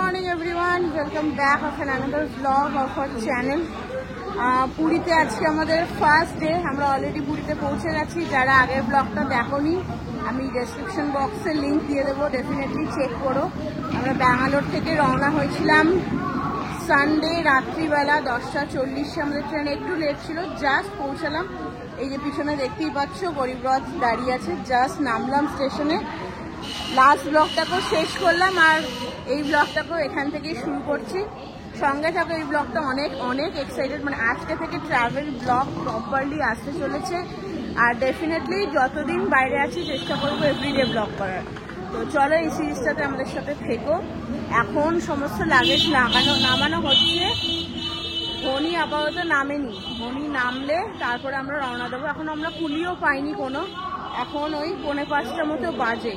morning everyone, welcome back of another vlog of our channel. পুরীতে আজকে আমাদের first day. আমরা অলরেডি পুরীতে পৌঁছে গেছি। যারা আগের ব্লগটা দেখোনি আমি ডেসক্রিপশন বক্সে লিঙ্ক দিয়ে দেবো, ডেফিনেটলি চেক করো। আমরা ব্যাঙ্গালোর থেকে রওনা হয়েছিলাম সানডে রাত্রিবেলা 10:40। আমাদের ট্রেন একটু লেট ছিল, জাস্ট পৌঁছালাম। এই যে পিছনে দেখতেই পাচ্ছ গরিবরথ দাঁড়িয়ে আছে, জাস্ট নামলাম স্টেশনে। লাস্ট ব্লগটাকেও শেষ করলাম আর এই ব্লগটাকেও এখান থেকেই শুরু করছি। সঙ্গে থাকো, এই ব্লগটা অনেক অনেক এক্সাইটেড, মানে আজকে থেকে ট্রাভেল ব্লগ প্রপারলি আসতে চলেছে। আর ডেফিনেটলি যতদিন বাইরে আছি চেষ্টা করবো এভরিডে ব্লগ করার। তো চলো এই সিরিজটাতে আমাদের সাথে থেকো। এখন সমস্ত লাগেজ নামানো হচ্ছে। ধনী আপাতত নামেনি, ধনী নামলে তারপরে আমরা রওনা দেবো। এখন আমরা কুলিও পাইনি কোনো, এখন ওই 4:45 মতো বাজে।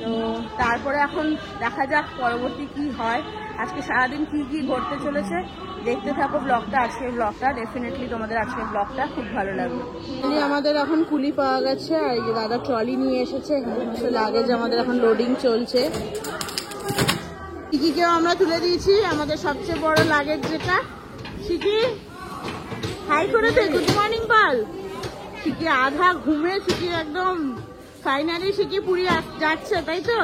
তো তারপরে এখন দেখা যাক পরবর্তী কি হয়, আজকে সারাদিন কি কি ঘটতে চলেছে। দেখতে থাকো ব্লগটা, আজকের ব্লগটা। ডেফিনেটলি তোমাদের আজকের ব্লগটা খুব ভালো লাগবে। আমাদের এখন কুলি পাওয়া গেছে আর এই যে দাদা ট্রলি নিয়ে এসেছে, লাগেজ আমাদের এখন লোডিং চলছে। শিকিকেও আমরা তুলে দিয়েছি, আমাদের সবচেয়ে বড় লাগেজ যেটা। শিকি হাই করে দে, গুড মর্নিং বল। শিকি আধা ঘুমে, শিকি একদম ফাইনালি শিকি পুরী যাচ্ছে, তাই তো?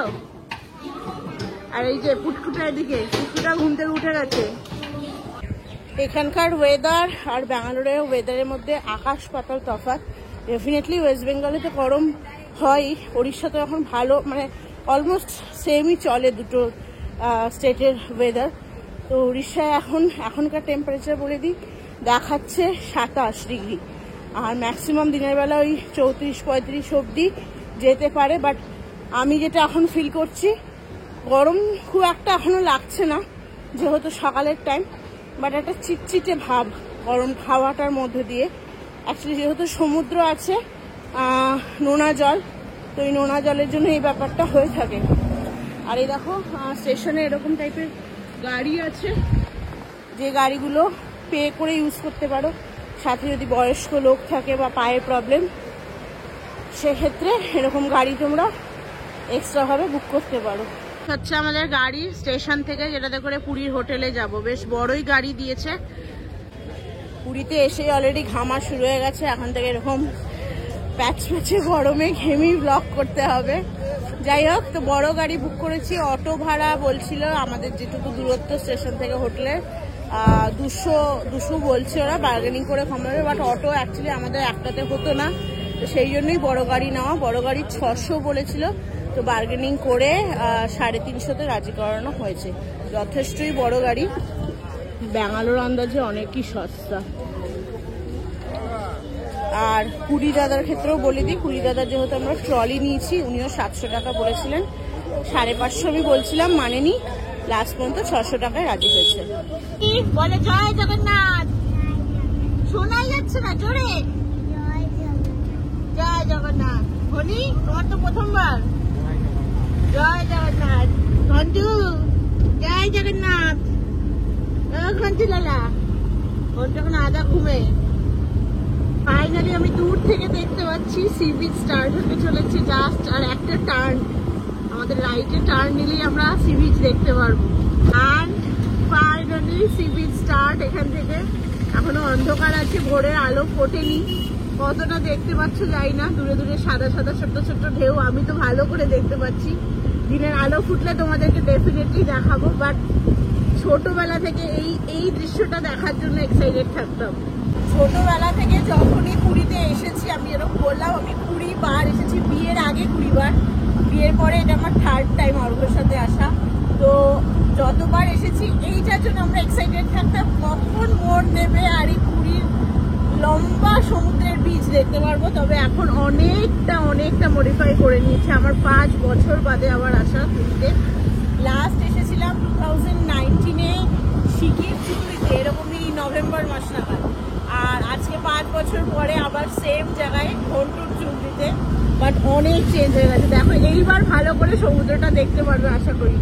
আর এই যে পুটকুটা, এদিকে পুটকুটা ঘুম থেকে উঠে গেছে। এখানকার ওয়েদার আর ব্যাঙ্গালোরের ওয়েদারের মধ্যে আকাশ পাতাল তফাৎ। ডেফিনেটলি ওয়েস্ট বেঙ্গলে তো গরম হয়, উড়িষ্যাতে এখন ভালো, মানে অলমোস্ট সেমই চলে দুটো স্টেটের ওয়েদার। তো উড়িষ্যায় এখনকার টেম্পারেচার বলে দিই দেখাচ্ছে 27 ডিগ্রি, আর ম্যাক্সিমাম দিনের বেলা ওই 34-35 অবধি যেতে পারে। বাট আমি যেটা এখন ফিল করছি, গরম খুব একটা এখনো লাগছে না যেহেতু সকালের টাইম, বাট একটা চিটচিটে ভাব গরম খাওয়াটার মধ্যে দিয়ে। অ্যাকচুয়ালি যেহেতু সমুদ্র আছে, নোনা জল, তো এই নোনা জলের জন্য এই ব্যাপারটা হয়ে থাকে। আর এই দেখো স্টেশনে এরকম টাইপের গাড়ি আছে, যে গাড়িগুলো পে করে ইউজ করতে পারো। সাথে যদি বয়স্ক লোক থাকে বা পায়ের প্রবলেম, সেক্ষেত্রে এরকম গাড়ি তোমরা এক্সট্রাভাবে বুক করতে পারো। হচ্ছে আমাদের গাড়ি স্টেশন থেকে, যেটাতে করে পুরীর হোটেলে যাব। বেশ বড়ই গাড়ি দিয়েছে। পুরীতে এসে অলরেডি ঘামা শুরু হয়ে গেছে, এখন থেকে এরকম প্যাচে গরমে ঘেমেই ব্লগ করতে হবে। যাই হোক, তো বড় গাড়ি বুক করেছি। অটো ভাড়া বলছিল আমাদের যেটুকু দূরত্ব স্টেশন থেকে হোটেলে 200 বলছে ওরা, বার্গেনিং করে কমাবে। বাট অটো অ্যাকচুয়ালি আমাদের একটাতে হতো না, তো সেই জন্যই বড় গাড়ি নেওয়া। বড় গাড়ি 600 বলেছিল, তো বার্গেনিং করে 350-তে রাজি করানো হয়েছে। যথেষ্টই বড় গাড়ি, ব্যাঙ্গালোর আন্দাজে অনেকই সস্তা। আর কুলি দাদার ক্ষেত্রেও বলে দিই, কুলি দাদার যেহেতু আমরা ট্রলি নিয়েছি, উনিও 700 টাকা বলেছিলেন। 550 আমি বলছিলাম, মানেনি, লাস্ট পর্যন্ত 600 টাকায় রাজি হয়েছে। বলে জয় জগন্নাথ, শোনাই যাচ্ছে না জোরে। জয় জগন্নাথ। হলি তোমার তো প্রথমবার। জয় জগন্নাথ। ঘন্টু জয় জগন্নাথ। ঘন্টু লালা, ঘন্টু এখন আধা ঘুমে। ফাইনালি আমি দূর থেকে দেখতে পাচ্ছি সি বিচ স্টার্ট হতে চলেছে জাস্ট। আর একটা টার্ন, আমাদের রাইটে টার্ন নিলেই আমরা সি বিচ দেখতে পারবো। And finally sea beach start এখান থেকে। এখনো অন্ধকার আছে, ভোরের আলো ফোটেনি। কতটা দেখতে পাচ্ছ যাই না, দূরে দূরে সাদা সাদা ছোট্ট ছোট্ট ঢেউ। আমি তো ভালো করে দেখতে পাচ্ছি, দিনের আলো ফুটলে তোমাদেরকে ডেফিনেটলি দেখাবো। বাট ছোটবেলা থেকে এই দৃশ্যটা দেখার জন্য এক্সাইটেড থাকতাম। ছোটবেলা থেকে যখনই পুরীতে এসেছি, আমি এরকম বললাম, আমি 20 বার এসেছি। বিয়ের আগে 20 বার, বিয়ের পরে এটা আমার 3rd টাইম অর্ঘ্যের সাথে আসা। তো যতবার এসেছি এইটার জন্য আমরা এক্সাইটেড থাকতাম কখন মোড় নেবে আর এই পুরীর লম্বা সমুদ্রের বীচ দেখতে পারবো। তবে এখন অনেকটা মডিফাই করে নিয়েছে। আমার 5 বছর বাদে আবার আসা পুরীতে। লাস্ট এসেছিলাম 2019-এ শিকির চুবড়িতে, এরকমই নভেম্বর মাস নাগাদ। আর আজকে 5 বছর পরে আবার সেম জায়গায় ঘন্টুর চুবড়িতে। বাট অনেক চেঞ্জ হয়ে গেছে। দেখো এইবার ভালো করে সমুদ্রটা দেখতে পারবে আশা করি।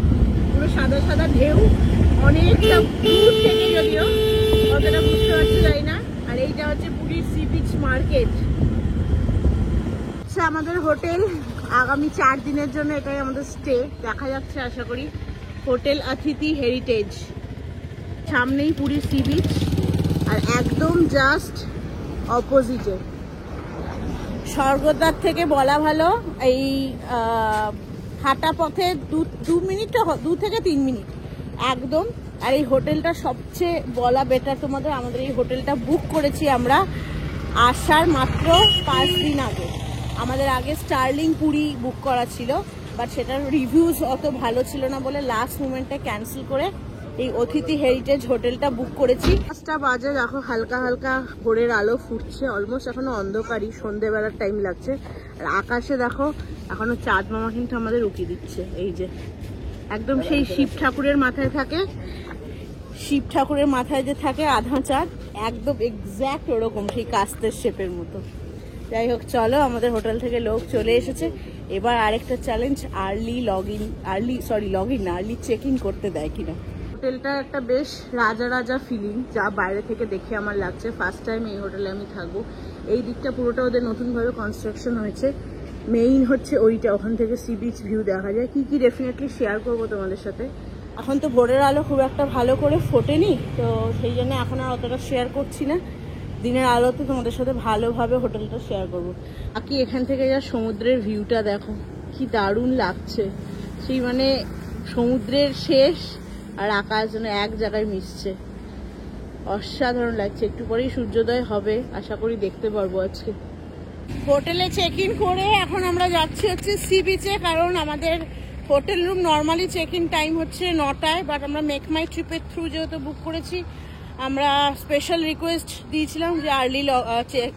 পুরো সাদা সাদা ঢেউ, অনেকটা দূর থেকে, যদিও কতটা বুঝতে পারছি যাই না। আর এইটা হচ্ছে পুরীর সি বিচ মার্কেট। আমাদের হোটেল আগামী 4 দিনের জন্য, এটাই আমাদের স্টে। দেখা যাচ্ছে আশা করি হোটেল অতিথি হেরিটেজ, সামনেই পুরী সি বিচ, আর একদম জাস্ট অপোজিটে। স্বর্গদ্বার থেকে বলা ভালো এই হাঁটা পথে 2 থেকে 3 মিনিট একদম। আর এই হোটেলটা সবচেয়ে বলা বেটার তোমাদের, আমাদের এই হোটেলটা বুক করেছি আমরা আসার মাত্র 5 দিন আগে। আমাদের আগে স্টার্লিং পুরী বুক করা ছিল, বাট সেটার রিভিউজ অত ভালো ছিল না বলে লাস্ট মোমেন্টে ক্যান্সেল করে এই অতিথি হেরিটেজ হোটেলটা বুক করেছি। 5টা বাজে, দেখো হালকা হালকা ভোরের আলো ফুটছে, অলমোস্ট এখনো অন্ধকারই, সন্ধ্যেবেলার টাইম লাগছে। আর আকাশে দেখো এখনো চাঁদ মামা কিন্তু আমাদের উকি দিচ্ছে। এই যে একদম সেই শিব ঠাকুরের মাথায় থাকে, শিব ঠাকুরের মাথায় যে থাকে আধা চাঁদ, একদম এক্স্যাক্ট ওরকম সেই কাস্তের শেপের মতো। যাই হোক, চলো, আমাদের হোটেল থেকে লোক চলে এসেছে। এবার আরেকটা চ্যালেঞ্জ, আর্লি চেক ইন করতে দেয় কিনা। হোটেলটা একটা বেশ রাজা রাজা ফিলিং, যা বাইরে থেকে দেখে আমার লাগছে। ফার্স্ট টাইম এই হোটেলে আমি থাকবো। এই দিকটা পুরোটা ওদের নতুনভাবে কনস্ট্রাকশন হয়েছে। মেইন হচ্ছে ওইটা, ওখান থেকে সি বিচ ভিউ দেখা যায়। কি ডেফিনেটলি শেয়ার করবো তোমাদের সাথে। এখন তো ভোরের আলো খুব একটা ভালো করে ফোটেনি, তো সেই জন্য এখন আর অতটা শেয়ার করছি না। দিনের আলোতে তোমাদের সাথে ভালোভাবে হোটেলটা শেয়ার করবো। বাকি এখান থেকে যা সমুদ্রের ভিউটা দেখো, কি দারুণ লাগছে। সেই মানে সমুদ্রের শেষ আর আকাশ যেন এক জায়গায় মিশছে, অসাধারণ লাগছে। একটু পরেই সূর্যোদয় হবে, আশা করি দেখতে পারবো আজকে। হোটেলে চেক ইন করে এখন আমরা যাচ্ছি হচ্ছে সি বিচে, কারণ আমাদের hotel room normally check in time হচ্ছে 9টায়, বাট আমরা মেক মাই ট্রিপের থ্রু যেহেতু বুক করেছি, আমরা স্পেশাল রিকোয়েস্ট দিয়েছিলাম যে আর্লি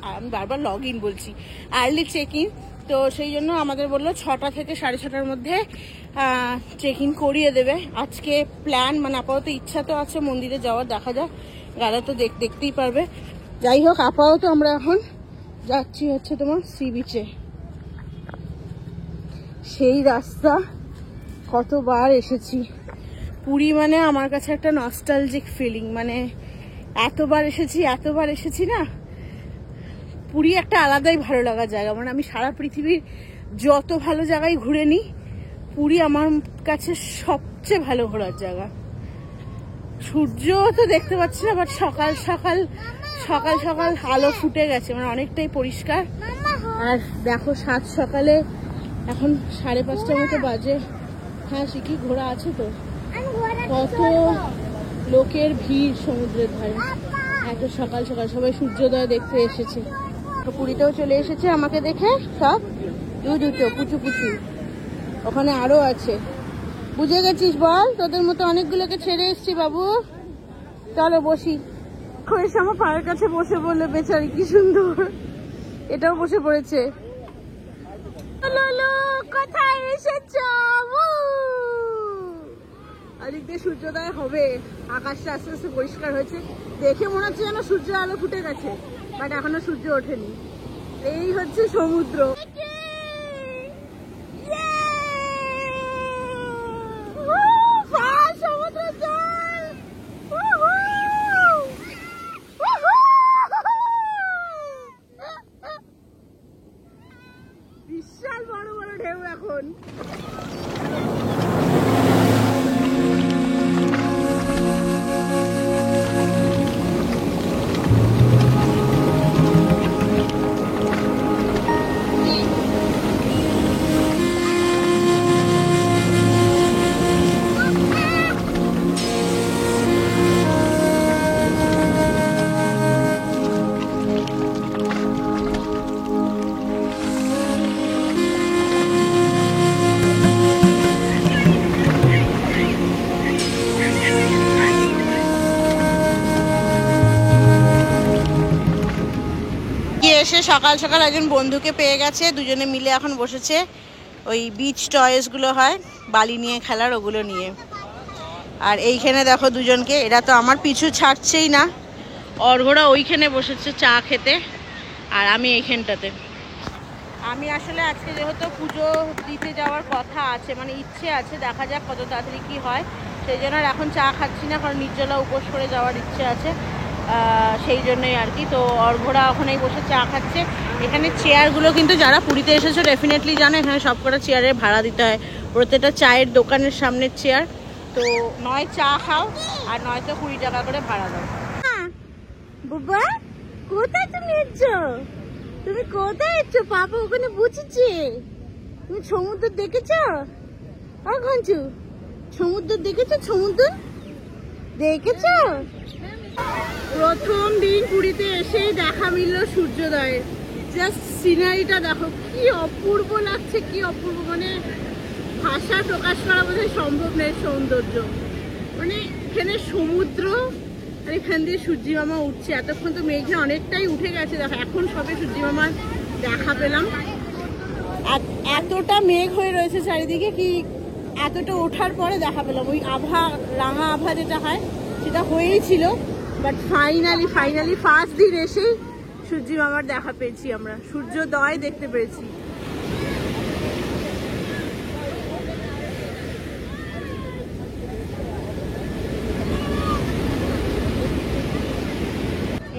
আমি বারবার লগ ইন বলছি, আর্লি চেক ইন। তো সেই জন্য আমাদের বললো 6টা থেকে 6:30টার মধ্যে চেক ইন করিয়ে দেবে। আজকে প্ল্যান, মানে আপাতত ইচ্ছা তো আছে মন্দিরে যাওয়ার, দেখা যাক, গাড়া তো দেখতেই পারবে। যাই হোক, আপাতত আমরা এখন যাচ্ছি হচ্ছে তোমার সি বিচে। সেই রাস্তা কতবার এসেছি, পুরী মানে আমার কাছে একটা নস্টালজিক ফিলিং। মানে এতবার এসেছি না, পুরী একটা আলাদাই ভালো লাগার জায়গা। মানে আমি সারা পৃথিবীর যত ভালো জায়গায় ঘুরে নিই, পুরী আমার কাছে সবচেয়ে ভালো ঘোরার জায়গা। সূর্য তো দেখতে পাচ্ছি না, বাট সকাল সকাল আলো ফুটে গেছে, মানে অনেকটাই পরিষ্কার। আর দেখো সাত সকালে এখন 5:30টার মতো বাজে। হ্যাঁ, শিখি ঘোরা আছে তো, কত লোকের ভিড় সমুদ্রের ধারে, এত সকাল সবাই সূর্যোদয় দেখতে এসেছে। পুরীতেও চলে এসেছে আমাকে দেখে সব, দুটো পুচু। ওখানে আরো আছে, বুঝে গেছিস বল? তোদের মতো অনেকগুলোকে ছেড়ে এসছি বাবু, চলো বসি। এসে আমার পায়ের কাছে বসে বললে বেচারি, কি সুন্দর, এটাও বসে পড়েছে। কোথায় এসেছ? আজকে দিয়ে সূর্যোদয় হবে, আকাশটা আস্তে আস্তে পরিষ্কার হয়েছে, দেখে মনে হচ্ছে যেন সূর্যের আলো ফুটে গেছে, বাট এখনো সূর্য ওঠেনি। এই হচ্ছে সমুদ্র। বিশাল বড় বড় ঢেউ এখন। এসে সকাল একজন বন্ধুকে পেয়ে গেছে, দুজনে মিলে এখন বসেছে ওই বিচ টয়েসগুলো হয় বালি নিয়ে খেলার, ওগুলো নিয়ে। আর এইখানে দেখো দুজনকে, এরা তো আমার পিছু ছাড়ছেই না। অর্ঘরা ওইখানে বসেছে চা খেতে, আর আমি এইখানটাতে। আমি আসলে আজকে যেহেতু পুজো দিতে যাওয়ার কথা আছে, মানে ইচ্ছে আছে, দেখা যাক কত তাড়াতাড়ি কি হয়, সেই জন্য আর এখন চা খাচ্ছি না, কারণ নির্জলা উপোস করে যাওয়ার ইচ্ছে আছে, সেই জন্যই আর কি। তো অর্ঘরা ওখানেই বসে চা খাচ্ছে। এখানে চেয়ারগুলো কিন্তু যারা পুরীতে এসেছো ডেফিনেটলি জানো, এখানে সবকটা চেয়ারের ভাড়া দিতে হয়। প্রত্যেকটা চায়ের দোকানের সামনের চেয়ার তো নয় চা খাও আর নয়তো 20 টাকা করে ভাড়া দাও। বাবা কোথায় তুমি এসছো? তুমি কোথায় এসছো? পাপা ওখানে বুঝেছে। তুমি সমুদ্র দেখেছো? ঘঞ্চু সমুদ্র দেখেছো? সমুদ্র দেখেছো? প্রথম দিন পুরীতে এসেই দেখা মিলল সূর্যোদয়ের। জাস্ট সিনারিটা দেখো, কি অপূর্ব লাগছে, কি অপূর্ব, মানে ভাষা প্রকাশ করা বোধহয় সম্ভব নয় সৌন্দর্য। মানে এখানে সমুদ্র আর এখান দিয়ে সূর্যি মামা উঠছে। এতক্ষণ তো মেঘে অনেকটাই উঠে গেছে, দেখো এখন সবে সূর্যি মামার দেখা পেলাম। এতটা মেঘ হয়ে রয়েছে চারিদিকে, কি এতটা ওঠার পরে দেখা পেলাম। ওই আভা, রাঙা আভা যেটা হয় সেটা হয়েই ছিল, বাট ফাইনালি ফার্স্ট দিন এসেই সূর্যি মামার দেখা পেয়েছি, আমরা সূর্যোদয় দেখতে পেরেছি।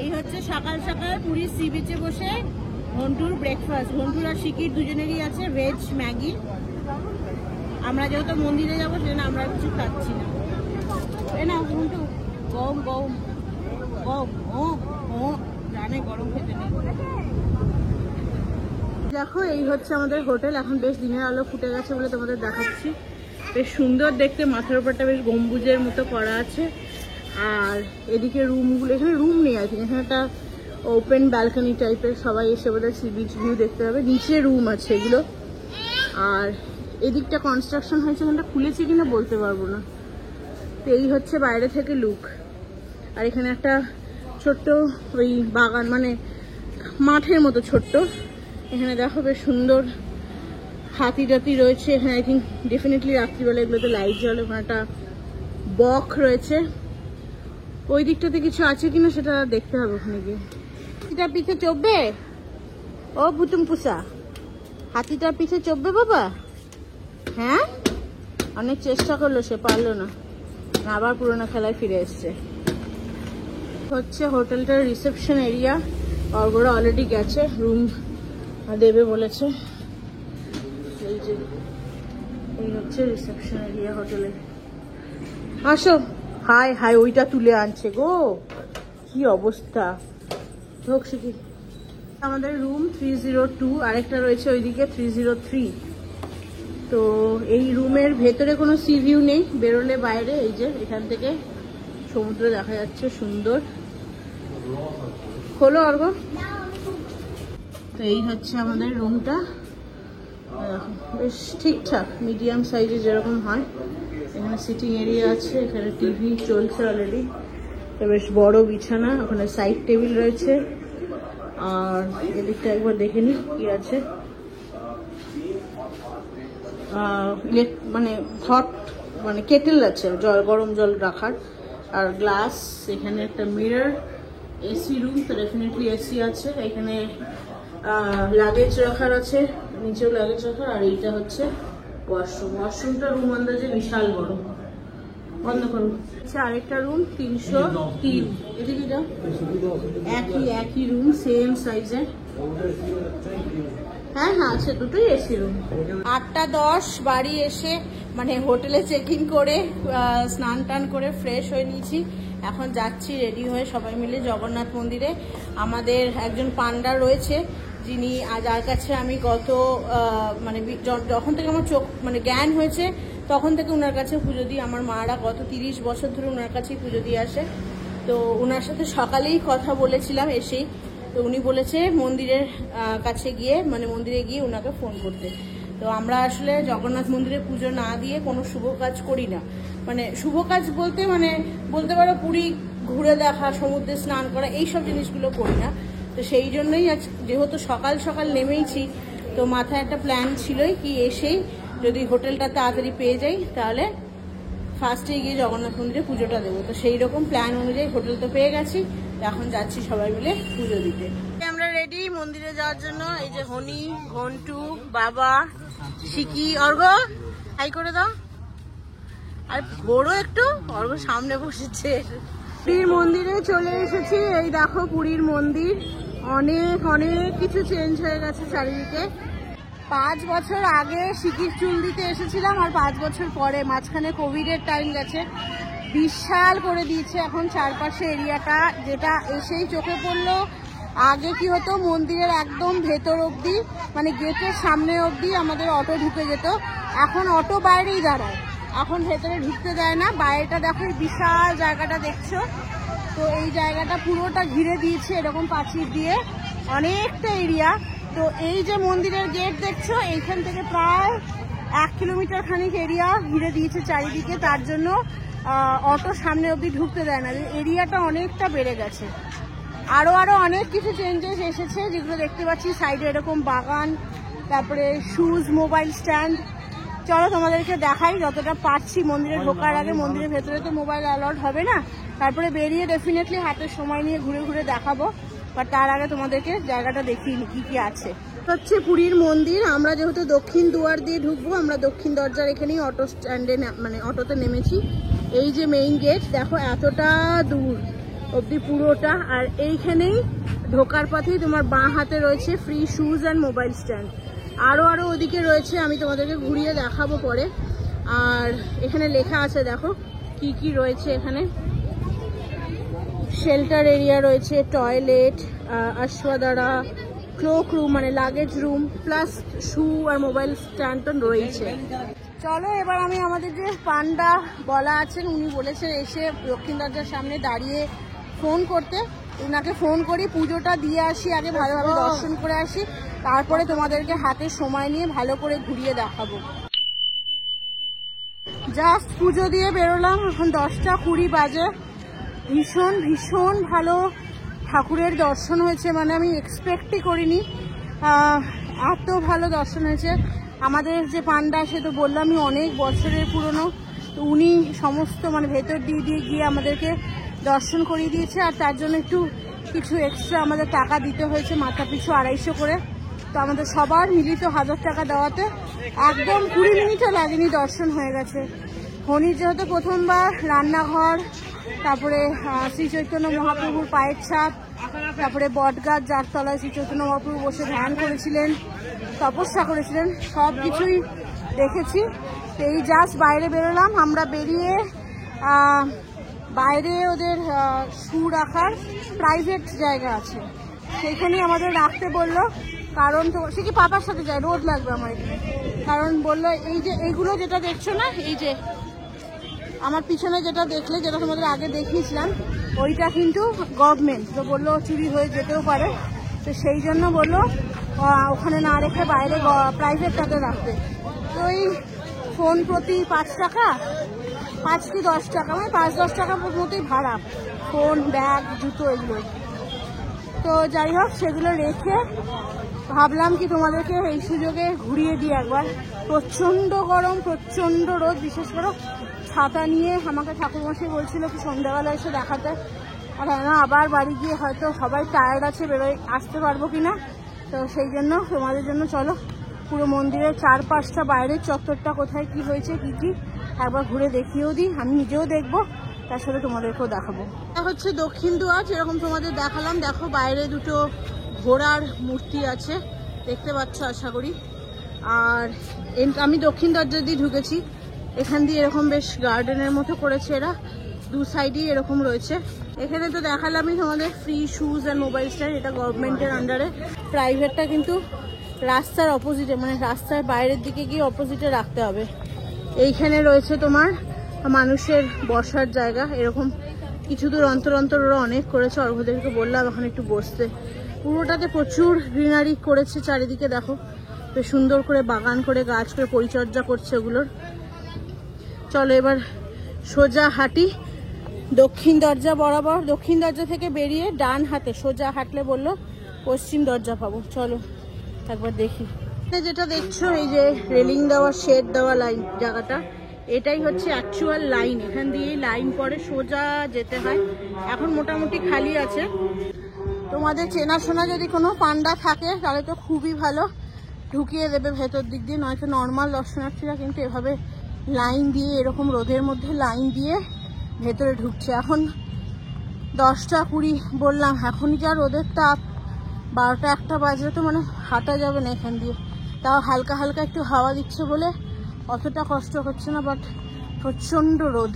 এই হচ্ছে সকাল সকাল পুরীর সি বিচে বসে ঘন্টুর ব্রেকফাস্ট। ঘন্টুর আর শিকির দুজনেরই আছে ভেজ ম্যাগি। আমরা যেহেতু মন্দিরে যাবো সেজন্য আমরা কিছু খাচ্ছি না। এ না ঘন্টু গম গম গম ও জানে গরম খেতে নেই। দেখো এই হচ্ছে আমাদের হোটেল। এখন বেশ দিনের আলো ফুটে গেছে বলে তোমাদের দেখাচ্ছি। বেশ সুন্দর দেখতে, মাথার উপরটা বেশ গম্বুজের মতো করা আছে। আর এদিকে রুমগুলো, এখানে রুম নেই আছে, এখানে একটা ওপেন ব্যালকনি টাইপের, সবাই এসে বোধহয় সি বিচ ভিউ দেখতে পাবে। নিচে রুম আছে এগুলো। আর এদিকটা কনস্ট্রাকশন হয়েছে, এখানটা খুলেছে কিনা বলতে পারবো না। তো এই হচ্ছে বাইরে থেকে লুক। আর এখানে একটা ছোট্ট ওই বাগান, মানে মাঠের মতো ছোট্ট। এখানে দেখো বেশ সুন্দর হাতি টাতি রয়েছে। এখানে আই থিঙ্ক ডেফিনেটলি রাত্রিবেলা এগুলোতে লাইট জ্বলে। ওখানে একটা বক রয়েছে। ওই দিকটাতে কিছু আছে কিনা সেটা দেখতে হবে ওখানে গিয়ে। হাতিটার পিছে চড়বে ও বুতুম পুষা? হাতিটার পিছে চড়বে বাবা? হ্যাঁ, অনেক চেষ্টা করলো, সে পারলো না, আবার পুরোনো খেলায় ফিরে এসছে। হচ্ছে হোটেলটার রিসেপশন এরিয়া। অর্গরা অলরেডি গেছে, রুম দেবে বলেছে। এই যে এই হচ্ছে রিসেপশন এরিয়া হোটেলের। আসো। হাই হাই, ওইটা তুলে আনছে গো, কি অবস্থা। হোক শিখি। আমাদের রুম 302, আরেকটা রয়েছে ওইদিকে 303। তো এই রুমের ভেতরে কোনো সি ভিউ নেই, বেরোলে বাইরে এই যে এখান থেকে সমুদ্র দেখা যাচ্ছে সুন্দর। খোলো অর্ঘ। তো এই হচ্ছে আমাদের রুমটা, বেশ ঠিকঠাক মিডিয়াম সাইজে যেরকম হয়। এখানে সিটিং এরিয়া আছে, এখানে টিভি চলছে অলরেডি। তো বেশ বড় বিছানা, ওখানে সাইড টেবিল রয়েছে। আর এদিকটা একবার দেখে নি কি আছে। মানে হট, মানে কেটেল আছে জল, গরম জল রাখার। আর গ্লাস, এখানে একটা মিরর। এসি রুম, তো ডেফিনেটলি এসি আছে। এখানে লাগেজ রাখার আছে, নিচেও লাগেজ রাখার। আর এইটা হচ্ছে ওয়াশরুম। ওয়াশরুমটা রুম আন্দাজে বিশাল বড়। বন্ধ করুন। আচ্ছা, আরেকটা রুম 303। এদিকে যাও, একই রুম, সেম সাইজের। হ্যাঁ আছে, দুটোই এসি রুম। 8:10 বাড়ি এসে, মানে হোটেলে চেক ইন করে স্নান টান করে ফ্রেশ হয়ে নিয়েছি। এখন যাচ্ছি রেডি হয়ে সবাই মিলে জগন্নাথ মন্দিরে। আমাদের একজন পান্ডা রয়েছে, যিনি যার কাছে আমি গত মানে যখন থেকে আমার চোখ মানে জ্ঞান হয়েছে তখন থেকে ওনার কাছে পুজো দিই। আমার মারা গত 30 বছর ধরে ওনার কাছেই পুজো দিয়ে আসে। তো ওনার সাথে সকালেই কথা বলেছিলাম এসেই। তো উনি বলেছে মন্দিরের কাছে গিয়ে, মানে মন্দিরে গিয়ে ওনাকে ফোন করতে। তো আমরা আসলে জগন্নাথ মন্দিরে পুজো না দিয়ে কোনো শুভ কাজ করি না। মানে শুভ কাজ বলতে, মানে বলতে পারো পুরী ঘুরে দেখা, সমুদ্রে স্নান করা, এইসব জিনিসগুলো করি না। তো সেই জন্যই আজ যেহেতু সকাল সকাল নেমেইছি, তো মাথায় একটা প্ল্যান ছিলই কি এসেই যদি হোটেলটা তাড়াতাড়ি পেয়ে যাই তাহলে ফার্স্টে গিয়ে জগন্নাথ মন্দিরে পুজোটা দেবো। তো সেই রকম প্ল্যান অনুযায়ী হোটেল তো পেয়ে গেছি, এখন যাচ্ছি সবাই মিলে পুজো দিতে। আমরা রেডি মন্দিরে যাওয়ার জন্য। এই যে হনি, ঘন্টু, বাবা, শিকি, অর্ঘ হাই করে দাও। আর বড় একটু অর্ঘ সামনে বসেছে। পুরীর মন্দিরে চলে এসেছি। এই দেখো পুরীর মন্দির, অনেক অনেক কিছু চেঞ্জ হয়ে গেছে চারিদিকে। 5 বছর আগে সিকির চুল দিতে এসেছিলাম, আর 5 বছর পরে, মাঝখানে কোভিডের টাইম গেছে, বিশাল করে দিয়েছে এখন চারপাশে এরিয়াটা, যেটা এসেই চোখে পড়লো। আগে কি হতো, মন্দিরের একদম ভেতর অবধি, মানে গেটের সামনে অবধি আমাদের অটো ঢুকে যেত, এখন অটো বাইরেই দাঁড়ায়, এখন ভেতরে ঢুকতে দেয় না। বাইরেটা দেখো, বিশাল জায়গাটা দেখছো তো, এই জায়গাটা পুরোটা ঘিরে দিয়েছে এরকম প্রাচীর দিয়ে, অনেকটা এরিয়া। তো এই যে মন্দিরের গেট দেখছো, এইখান থেকে প্রায় 1 কিলোমিটার খানিক এরিয়া ঘিরে দিয়েছে চারিদিকে, তার জন্য অটো সামনে অবধি ঢুকতে দেয় না। এরিয়াটা অনেকটা বেড়ে গেছে। আরো অনেক কিছু চেঞ্জেস এসেছে, যেগুলো দেখতে পাচ্ছি সাইডে এরকম বাগান, তারপরে শুজ, মোবাইল স্ট্যান্ড। চলো তোমাদেরকে দেখাই যতটা পারছি। মন্দিরে ঢোকার আগে, মন্দিরের ভেতরে তো মোবাইল অ্যালাউড হবে না, তারপরে বেরিয়ে ডেফিনেটলি হাতের সময় নিয়ে ঘুরে ঘুরে দেখাবো, বাট তার আগে তোমাদেরকে জায়গাটা দেখিয়ে নি কি কি আছে। হচ্ছে পুরীর মন্দির। আমরা যেহেতু দক্ষিণ দুয়ার দিয়ে ঢুকবো, আমরা দক্ষিণ দরজার এখানেই অটো স্ট্যান্ডে মানে অটোতে নেমেছি। এই যে মেইন গেট দেখো, এতটা দূর অবধি পুরোটা, আর এইখানেই ঢোকার পথেই তোমার বাঁ হাতে রয়েছে free shoes and mobile stand. আরো ওদিকে রয়েছে, আমি তোমাদেরকে ঘুরিয়ে দেখাবো পরে। আর এখানে লেখা আছে দেখো কি কি রয়েছে এখানে। শেল্টার এরিয়া রয়েছে, টয়লেট, অশ্বদারা, ক্লোক রুম মানে লাগেজ রুম, প্লাস শু আর মোবাইল স্ট্যান্ড তো রয়েছে। চলো এবার আমি আমাদের যে পান্ডা বলা আছেন, উনি বলেছেন এসে দক্ষিণ দরজার সামনে দাঁড়িয়ে ফোন করতে, ওনাকে ফোন করি, পুজোটা দিয়ে আসি, আগে ভালোভাবে দর্শন করে আসি, তারপরে তোমাদেরকে হাতে সময় নিয়ে ভালো করে ঘুরিয়ে দেখাবো। জাস্ট পুজো দিয়ে বেরোলাম, এখন 10টা 20 বাজে। ভীষণ ভীষণ ভালো ঠাকুরের দর্শন হয়েছে, মানে আমি এক্সপেক্টই করিনি এত ভালো দর্শন হয়েছে। আমাদের যে পান্ডা, সে তো বললামই অনেক বছরের পুরনো, তো উনি সমস্ত মানে ভেতর দিয়ে গিয়ে আমাদেরকে দর্শন করিয়ে দিয়েছে, আর তার জন্য একটু কিছু এক্সট্রা আমাদের টাকা দিতে হয়েছে, মাথা পিছু 250 করে। তো আমাদের সবার মিলিত 1000 টাকা দেওয়াতে একদম 20 মিনিটও লাগেনি, দর্শন হয়ে গেছে। ফণির যেহেতু প্রথমবার, রান্নাঘর, তারপরে শ্রী চৈতন্য মহাপ্রভুর পায়ের ছাপ, তারপরে বটগাছ যার তলায় শ্রী চৈতন্য মহাপ্রভু বসে ধ্যান করেছিলেন, তপস্যা করেছিলেন, সব কিছুই দেখেছি। এই জাস্ট বাইরে বেরোলাম। আমরা বেরিয়ে বাইরে ওদের শু রাখার প্রাইভেট জায়গা আছে, সেইখানেই আমাদের রাখতে বললো। কারণ তো সে কি পাপার সাথে যায়, রোদ লাগবে আমার এখানে, কারণ বললো এই যে এইগুলো যেটা দেখছো না, এই যে আমার পিছনে যেটা দেখলে, যেটা তোমাদের আগে দেখিয়েছিলাম, ওইটা কিন্তু গভর্নমেন্ট, তো বললো চুরি হয়ে যেতেও পারে, তো সেই জন্য বললো ওখানে না রেখে বাইরে প্রাইভেটটাতে রাখতে। তো এই ফোন প্রতি 5 টাকা, 5 কি 10 টাকা, মানে 5-10 টাকা মতোই ভাড়া, ফোন, ব্যাগ, জুতো এগুলো। তো যাই হোক, সেগুলো রেখে ভাবলাম কি তোমাদেরকে এই সুযোগে ঘুরিয়ে দিই একবার। প্রচণ্ড গরম, প্রচণ্ড রোদ, বিশেষ করে ছাতা নিয়ে আমাকে ঠাকুরমশাই বলছিল কি সন্ধ্যাবেলা এসে দেখাতে, আর না আবার বাড়ি গিয়ে হয়তো সবাই টায়ার্ড আছে, বেরোয় আসতে পারবো কিনা, তো সেই জন্য তোমাদের জন্য চলো পুরো মন্দিরের 4-5টা বাইরের চত্বরটা কোথায় কি হয়েছে, কি কি একবার ঘুরে দেখিয়েও দিই, আমি নিজেও দেখবো, তার সাথে তোমাদেরকেও দেখাবো। এটা হচ্ছে দক্ষিণ দুয়ার, যেরকম তোমাদের দেখালাম। দেখো বাইরে দুটো ঘোড়ার মূর্তি আছে, দেখতে পাচ্ছ আশা করি। আর আমি দক্ষিণ দরজা দিয়ে ঢুকেছি, এখান দিয়ে এরকম বেশ গার্ডেনের মতো করেছে এরা, দু সাইডেই এরকম রয়েছে। এখানে তো দেখালামই তোমাদের free shoes and mobile stand, এটা গভর্নমেন্টের আন্ডারে। প্রাইভেটটা কিন্তু রাস্তার অপোজিটে, মানে রাস্তার বাইরের দিকে গিয়ে অপোজিটে রাখতে হবে। এইখানে রয়েছে তোমার মানুষের বসার জায়গা, এরকম কিছু দূর অন্তর অন্তর ওরা অনেক করেছে। অর্ঘদেরকে বললাম এখন একটু বসতে। পুরোটাতে প্রচুর গ্রিনারি করেছে চারিদিকে, দেখো বেশ সুন্দর করে বাগান করে গাছ করে পরিচর্যা করছে ওগুলোর। চলো এবার সোজা হাঁটি দক্ষিণ দরজা বরাবর। দক্ষিণ দরজা থেকে বেরিয়ে ডান হাতে সোজা হাঁটলে বললো পশ্চিম দরজা পাবো। চলো একবার দেখি। যেটা দেখছো এই যে রেলিং দেওয়া, শেড দেওয়া লাইন জায়গাটা, এটাই হচ্ছে অ্যাকচুয়াল লাইন। এখান দিয়েই লাইন পরে সোজা যেতে হয়। এখন মোটামুটি খালি আছে। তোমাদের চেনাশোনা যদি কোনো পান্ডা থাকে তাহলে তো খুবই ভালো, ঢুকিয়ে দেবে ভেতর দিক দিয়ে, নয়তো নর্মাল দর্শনার্থীরা কিন্তু এভাবে লাইন দিয়ে, এরকম রোদের মধ্যে লাইন দিয়ে ভেতরে ঢুকছে। এখন 10টা 20 বললাম, এখনই যা রোদের তাপ, 12টা 1টা বাজলে তো মানে হাঁটা যাবে না এখান দিয়ে, তাও হালকা হালকা একটু হাওয়া দিচ্ছে বলে অতটা কষ্ট হচ্ছে না, বাট প্রচণ্ড রোদ।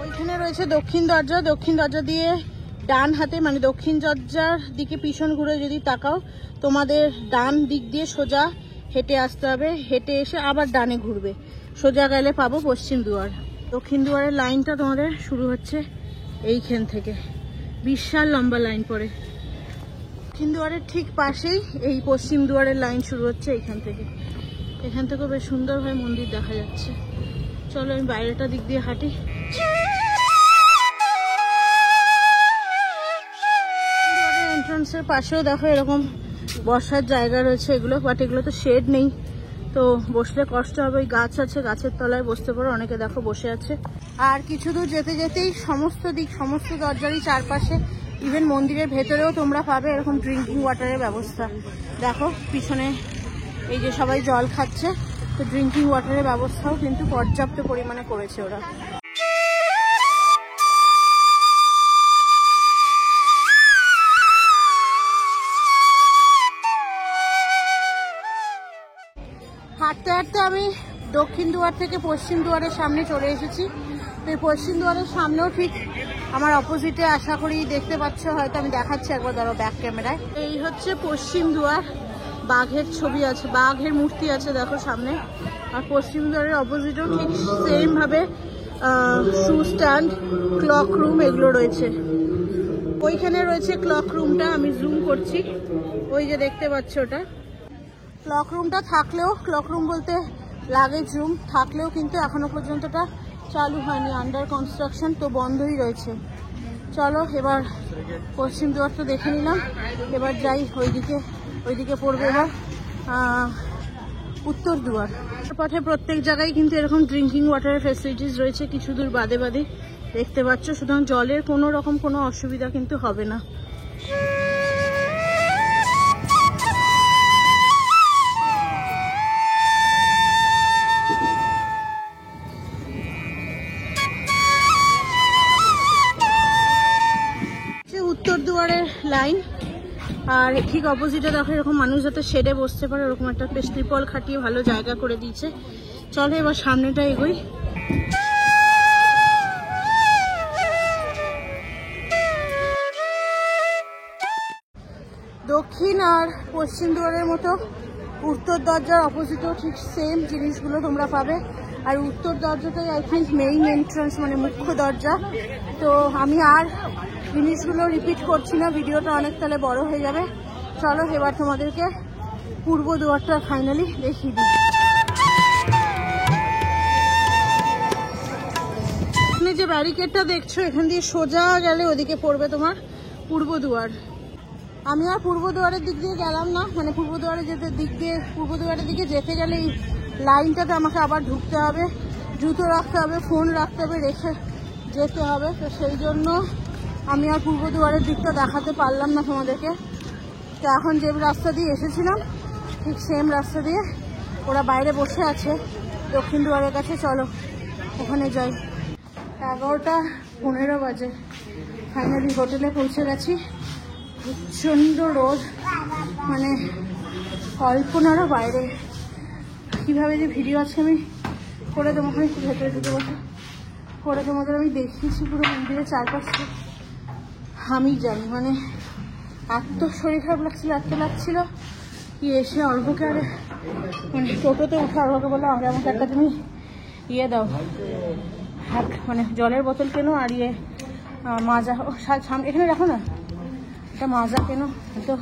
ওইখানে রয়েছে দক্ষিণ দরজা। দক্ষিণ দরজা দিয়ে ডান হাতে, মানে দক্ষিণ দরজার দিকে পিছন ঘুরে যদি তাকাও, তোমাদের ডান দিক দিয়ে সোজা হেঁটে আসতে হবে। হেঁটে এসে আবার ডানে ঘুরবে, সোজা গেলে পাবো পশ্চিম দুয়ার। দক্ষিণ দুয়ারের লাইনটা তোমাদের শুরু হচ্ছে এইখান থেকে, বিশাল লম্বা লাইন পড়ে। দক্ষিণ দুয়ারের ঠিক পাশেই এই পশ্চিম দুয়ারের লাইন শুরু হচ্ছে এইখান থেকে। এখান থেকেও বেশ সুন্দরভাবে মন্দির দেখা যাচ্ছে। চলো আমি বাইরেটা দিক দিয়ে হাঁটি। এন্ট্রান্সের পাশেও দেখো এরকম বসার জায়গা রয়েছে এগুলো, বাট এগুলো তো শেড নেই, তো বসলে কষ্ট হবে। ওই গাছ আছে, গাছের তলায় বসতে পারো, অনেকে দেখো বসে আছে। আর কিছু দূর যেতে যেতেই সমস্ত দিক, সমস্ত দরজারই চারপাশে, ইভেন মন্দিরের ভেতরেও তোমরা পাবে এরকম ড্রিঙ্কিং ওয়াটারের ব্যবস্থা। দেখো পিছনে এই যে সবাই জল খাচ্ছে, তো ড্রিঙ্কিং ওয়াটারের ব্যবস্থাও কিন্তু পর্যাপ্ত পরিমাণে করেছে ওরা। হাঁটতে হাঁটতে আমি দক্ষিণ দুয়ার থেকে পশ্চিম দুয়ারের সামনে চলে এসেছি। তো এই পশ্চিম দুয়ারের সামনেও ঠিক আমার অপোজিটে, আশা করি দেখতে পাচ্ছ, হয়তো আমি দেখাচ্ছি একবার, ধরো ব্যাক ক্যামেরায়। এই হচ্ছে পশ্চিম দুয়ার, বাঘের ছবি আছে, বাঘের মূর্তি আছে দেখো সামনে। আর পশ্চিম দুয়ারের অপোজিটেও ঠিক সেম ভাবে শু স্ট্যান্ড, ক্লক রুম এগুলো রয়েছে। ওইখানে রয়েছে ক্লক রুমটা, আমি জুম করছি, ওই যে দেখতে পাচ্ছ ওটা। ক্লক রুমটা থাকলেও, ক্লক রুম বলতে লাগেজ রুম থাকলেও কিন্তু এখনো পর্যন্তটা চালু হয়নি, আন্ডার কনস্ট্রাকশন, তো বন্ধই রয়েছে। চলো এবার পশ্চিম দুয়ার তো দেখে নিলাম, এবার যাই ওইদিকে পড়বে এবার উত্তর দুয়ার। পথে প্রত্যেক জায়গায় কিন্তু এরকম ড্রিঙ্কিং ওয়াটারের ফেসিলিটিস রয়েছে, কিছু দূর বাদে বাদে দেখতে পাচ্ছ। সুতরাং জলের কোনো রকম কোনো অসুবিধা কিন্তু হবে না। উত্তর দুয়ারের লাইন, আর ঠিক অপোজিটে দেখো এরকম মানুষ যাতে শেডে বসতে পারে, ওরকম একটা বেশ ত্রিপল খাটিয়ে ভালো জায়গা করে দিয়েছে। চলো এবার সামনেটা এগোই। দক্ষিণ আর পশ্চিম দুয়ারের মতো উত্তর দরজার অপোজিটেও ঠিক সেম জিনিসগুলো তোমরা পাবে। আর উত্তর দরজাটাই আই থিঙ্ক মেইন এন্ট্রান্স, মানে মুখ্য দরজা। তো আমি আর জিনিসগুলো রিপিট করছি না, ভিডিওটা অনেক তাহলে বড় হয়ে যাবে। চলো এবার তোমাদেরকে পূর্ব দুয়ারটা ফাইনালি দেখিয়ে দিই। এখানে যে ব্যারিকেডটা দেখছো, এখান দিয়ে সোজা গেলে ওদিকে পড়বে তোমার পূর্ব দুয়ার। আমি আর পূর্ব দুয়ারের দিক দিয়ে গেলাম না, মানে পূর্ব দুয়ারের দিকে যেতে গেলে এই লাইনটাতে আমাকে আবার ঢুকতে হবে, জুতো রাখতে হবে, ফোন রাখতে হবে, রেখে যেতে হবে। তো সেই জন্য আমি আর পূর্ব দুয়ারের দিকটা দেখাতে পারলাম না তোমাদেরকে। তো এখন যে রাস্তা দিয়ে এসেছিলাম ঠিক সেম রাস্তা দিয়ে ওরা বাইরে বসে আছে দক্ষিণ দুয়ারের কাছে। চলো ওখানে যাই। 11:15 বাজে, ফাইনালি হোটেলে পৌঁছে গেছি। প্রচণ্ড রোদ, মানে কল্পনারও বাইরে। কীভাবে যে ভিডিও আজকে আমি করে তোমাকে একটু ভেতরে ঢুকে বসে করে তোমাদের আমি দেখিয়েছি পুরো মন্দিরের চারপাশে, আমি জানি মানে এত শরীর খারাপ লাগছিল কি এসে অল্পকে আর মানে টোটোতে উঠে অল্পকে বললো আমাকে একটা তুমি ইয়ে দাও, মানে জলের বোতল কেনো, আর ইয়ে মাজা সামনে এখানে রাখো না, একটা মাজা কেনো। তো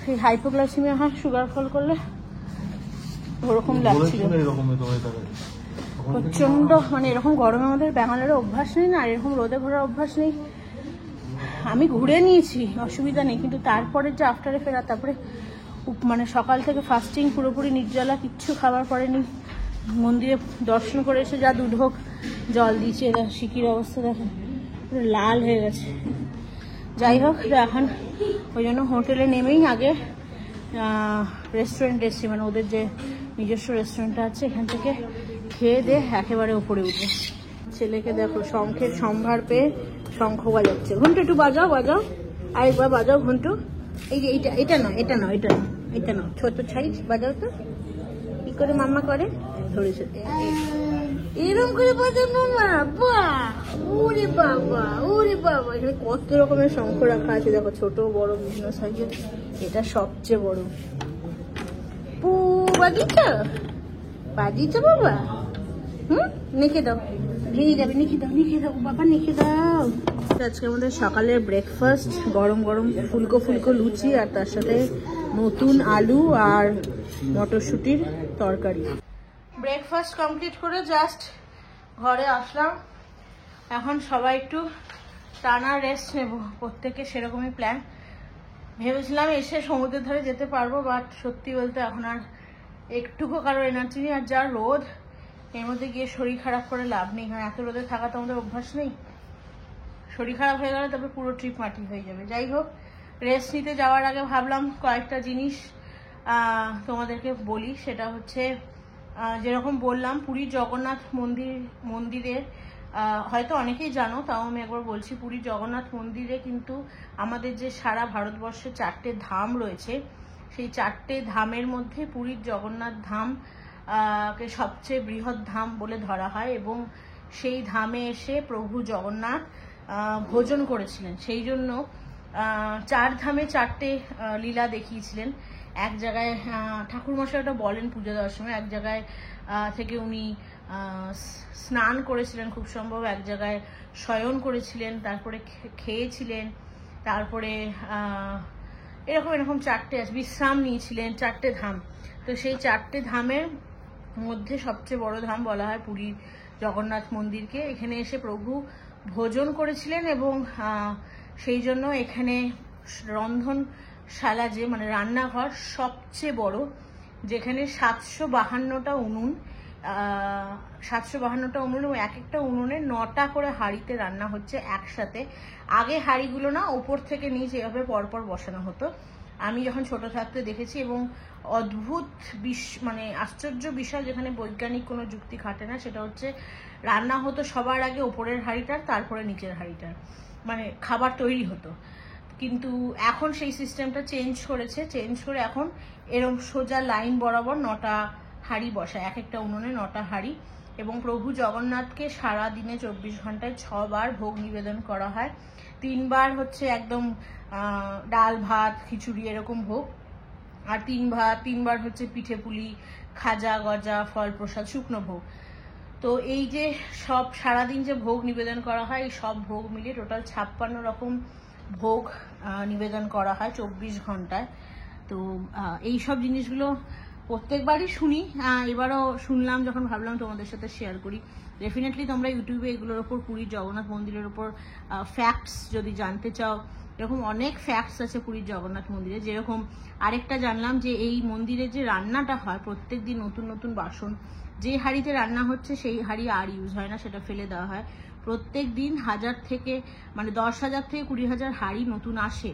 সেই হাইপোগ্লাইসেমিয়া হয়, সুগার ফল করলে ওরকম লাগছিল প্রচণ্ড। মানে এরকম গরমে আমাদের ব্যাঙ্গালোরে অভ্যাস নেই না, আর এরকম রোদে ঘোরার অভ্যাস নেই। আমি ঘুরে নিয়েছি, অসুবিধা নেই, কিন্তু তারপরে যে আফটারে ফেরা, তারপরে মানে সকাল থেকে ফাস্টিং, পুরোপুরি নির্জলা, কিচ্ছু খাবার পড়েনি। মন্দিরে দর্শন করে এসে যা দুধোক জল দিয়েছে, শিকির অবস্থা দেখেন পুরো লাল হয়ে গেছে। যাই হোক, এখন ওই জন্য হোটেলে নেমেই আগে রেস্টুরেন্ট এসছি, মানে ওদের যে নিজস্ব রেস্টুরেন্টটা আছে, এখান থেকে খেয়ে দিয়ে একেবারে উপরে উঠবে। ছেলেকে দেখো শঙ্খের সম্ভার পেয়ে শঙ্খ বাজাচ্ছে। ঘন্টু একটু বাজাও, বাজাও, আরেকবার বাজাও ঘন্টু। এই যে এটা না, এটা না, এটা না, ছোট সাইজ, বাজাও তো। কি করে মাম্মা করে, ধরেছে এরকম করে বাজানো না। ওরে বাবা, ওরে বাবা, এখানে কত রকমের শঙ্খ রাখা আছে দেখো, ছোট বড় বিভিন্ন সাইজের। এটা সবচেয়ে বড়। বাজিয়েছ বাবা? নেখে দাও, ভেঙে যাবে। নেখে দাও, নেখে দাও বাবা, নেখে দাও। আজকে আমাদের সকালের ব্রেকফাস্ট গরম গরম ফুলকো ফুলকো লুচি, আর তার সাথে নতুন আলু আর মটরশুঁটির তরকারি। ব্রেকফাস্ট কমপ্লিট করে জাস্ট ঘরে আসলাম। এখন সবাই একটু টানা রেস্ট নেব, প্রত্যেকে সেরকমই প্ল্যান। ভেবেছিলাম এসে সমুদ্রের ধারে যেতে পারবো, বাট সত্যি বলতে এখন আর একটুকু কারো এনার্জি নেই। আর যা রোদ, এর মধ্যে গিয়ে শরীর খারাপ করে লাভ নেই, কারণ এত রোদে থাকা তো আমাদের অভ্যাস নেই। শরীর খারাপ হয়ে গেলে তারপরে পুরো ট্রিপ মাটি হয়ে যাবে। যাই হোক, রেস্ট নিতে যাওয়ার আগে ভাবলাম কয়েকটা জিনিস তোমাদেরকে বলি। সেটা হচ্ছে, যেরকম বললাম, পুরীর জগন্নাথ মন্দিরে হয়তো অনেকেই জানো, তাও আমি একবার বলছি, পুরীর জগন্নাথ মন্দিরে কিন্তু আমাদের যে সারা ভারতবর্ষে 4টে ধাম রয়েছে, সেই 4টে ধামের মধ্যে পুরীর জগন্নাথ ধাম কে সবচেয়ে বৃহৎ ধাম বলে ধরা হয়। এবং সেই ধামে এসে প্রভু জগন্নাথ ভোজন করেছিলেন। সেই জন্য 4 ধামে 4টে লীলা দেখিয়েছিলেন। এক জায়গায় ঠাকুরমশাই ওটা বলেন পুজো দেওয়ার সময়, এক জায়গায় থেকে উনি স্নান করেছিলেন খুব সম্ভব, এক জায়গায় শয়ন করেছিলেন, তারপরে খেয়েছিলেন, তারপরে এরকম 4টে বিশ্রাম নিয়েছিলেন। 4টে ধাম। তো সেই 4টে ধামের মধ্যে সবচেয়ে বড় ধাম বলা হয় পুরীর জগন্নাথ মন্দিরকে। এখানে এসে প্রভু ভোজন করেছিলেন এবং সেই জন্য এখানে রন্ধনশালা, যে মানে রান্নাঘর সবচেয়ে বড়, যেখানে 752টা উনুন, 752টা উনুন, এবং এক একটা উনুনে 9টা করে হাঁড়িতে রান্না হচ্ছে একসাথে। আগে হাঁড়িগুলো না ওপর থেকে নিচে এভাবে পরপর বসানো হতো, আমি যখন ছোট থাকতে দেখেছি। এবং অদ্ভুত মানে আশ্চর্য বিষয়, যেখানে বৈজ্ঞানিক কোনো যুক্তি খাটে না, সেটা হচ্ছে রান্না হতো সবার আগে ওপরের হাঁড়িটার, তারপরে নিচের হাঁড়িটার, মানে খাবার তৈরি হতো। কিন্তু এখন সেই সিস্টেমটা চেঞ্জ করে এখন এরকম সোজা লাইন বরাবর 9টা হাঁড়ি বসায়, এক একটা উনুনে 9টা হাঁড়ি। এবং প্রভু জগন্নাথকে সারা দিনে 24 ঘন্টায় 6 বার ভোগ নিবেদন করা হয়। 3 বার হচ্ছে একদম ডাল ভাত খিচুড়ি এরকম ভোগ, আর 3 বার হচ্ছে পিঠে পুলি, খাজা গজা, ফল প্রসাদ, শুকনো ভোগ। তো এই যে সব সারাদিন যে ভোগ নিবেদন করা হয়, এই সব ভোগ মিলিয়ে টোটাল 56 রকম ভোগ নিবেদন করা হয় 24 ঘন্টায়। তো এই সব জিনিসগুলো প্রত্যেকবারই শুনি, এবারও শুনলাম যখন ভাবলাম তোমাদের সাথে শেয়ার করি। ডেফিনেটলি তোমরা ইউটিউবে এগুলোর ওপর, পুরীর জগন্নাথ মন্দিরের ওপর ফ্যাক্টস যদি জানতে চাও, এরকম অনেক ফ্যাক্টস আছে পুরীর জগন্নাথ মন্দিরে। যেরকম আরেকটা জানলাম যে এই মন্দিরে যে রান্নাটা হয়, প্রত্যেক দিন নতুন নতুন বাসন, যে হাঁড়িতে রান্না হচ্ছে সেই হাঁড়ি আর ইউজ হয় না, সেটা ফেলে দেওয়া হয়। প্রত্যেক দিন 1000 থেকে 10,000 থেকে 20,000 হাঁড়ি নতুন আসে।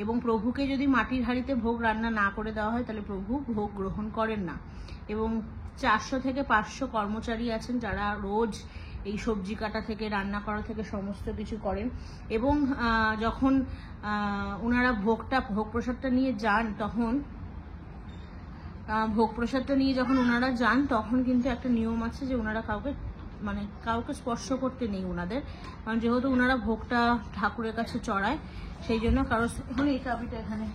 এবং প্রভুকে যদি মাটির হাঁড়িতে ভোগ রান্না না করে দেওয়া হয়, তাহলে প্রভু ভোগ গ্রহণ করেন না। এবং 400 থেকে 500 কর্মচারী আছেন যারা রোজ এই সবজি কাটা থেকে রান্না করা থেকে সমস্ত কিছু করেন। এবং যখন ওনারা ভোগ প্রসাদটা নিয়ে যান, তখন যখন ওনারা যান, তখন কিন্তু একটা নিয়ম আছে যে ওনারা কাউকে স্পর্শ করতে নেই ওনাদের, কারণ যেহেতু ওনারা ভোগটা ঠাকুরের কাছে চড়ায়, সেই জন্য এই চাবিটা এখানে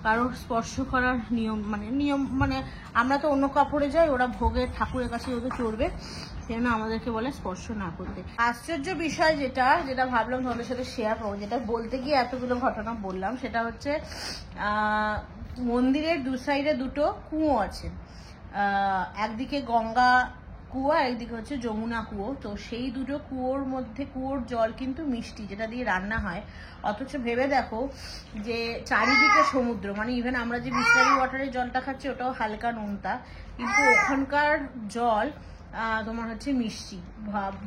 কারো স্পর্শ করার নিয়ম মানে আমরা তো অন্য কাপড়ে যাই, ওরা ভোগে ঠাকুরের কাছে যেহেতু চড়বে, সেই জন্য আমাদেরকে বলে স্পর্শ না করতে। আশ্চর্য বিষয় যেটা ভাবলাম তোমাদের সাথে শেয়ার করবো, যেটা বলতে গিয়ে এতগুলো ঘটনা বললাম, সেটা হচ্ছে মন্দিরের 2 সাইডে 2টো কুয়ো আছে। একদিকে গঙ্গা কুয়ো, একদিকে হচ্ছে যমুনা কুয়ো। তো সেই 2টো কুয়োর মধ্যে, কুয়োর জল কিন্তু মিষ্টি, যেটা দিয়ে রান্না হয়। অথচ ভেবে দেখো যে চারিদিকে সমুদ্র, মানে ইভেন আমরা যে বিসলারি ওয়াটারের জলটা খাচ্ছি ওটাও হালকা নোনতা, কিন্তু ওখানকার জল তোমার হচ্ছে মিষ্টি।